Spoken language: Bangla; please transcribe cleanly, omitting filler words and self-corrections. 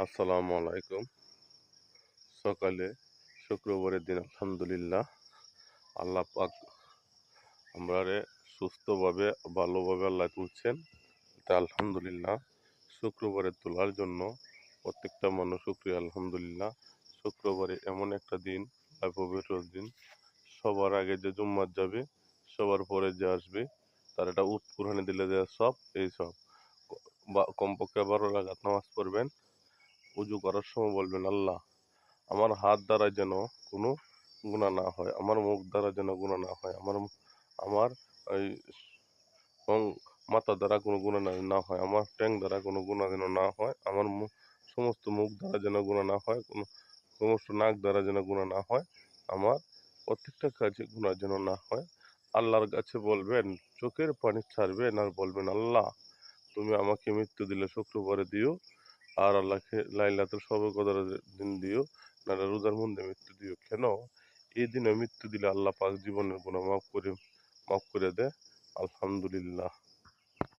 আসসালামু আলাইকুম। সকালে শুক্রবারের দিন আলহামদুলিল্লাহ আল্লাহ পাক আমরারে সুস্থভাবে ভালোভাবে আল্লাহ তুলছেন। তা আলহামদুলিল্লাহ শুক্রবারে তোলার জন্য প্রত্যেকটা মানুষ শুকরিয়া আলহামদুলিল্লাহ। শুক্রবারে এমন একটা দিন পবিত্র দিন, সবার আগে যে জুম্মাত যাবে, সবার পরে যে আসবে তার একটা উট কুরবানি দিলে যে সব এই সব বা কমপক্ষে ১২ রাকাত নামাজ পড়বেন। ওযু করার সময় বলবেন, আল্লাহ আমার হাত দ্বারা যেন কোনো গুনাহ না হয়, আমার মুখ দ্বারা যেন গুনাহ না হয়, আমার এই এবং মাথা দ্বারা কোনো গুনাহ না হয়, আমার ঠ্যাং দ্বারা কোনো গুনাহ যেন না হয়, আমার সমস্ত মুখ দ্বারা যেন গুনাহ না হয়, সমস্ত নাক দ্বারা যেন গুনাহ না হয়, আমার প্রত্যেকটা কাজে গুনাহ যেন না হয়। আল্লাহর কাছে বলবেন, চোখের পানি ছাড়বেন আর বলবেন, আল্লাহ তুমি আমাকে মৃত্যু দিলে শুক্রবারে দিও, আর আল্লাহকে লাইলাতুল শবে কদরের দিন দিও, নাহলে রোজার মধ্যে মৃত্যু দিও। কেন? এই দিনে মৃত্যু দিলে আল্লাহ পাক জীবনের গুনাহ মাফ করে দেয়।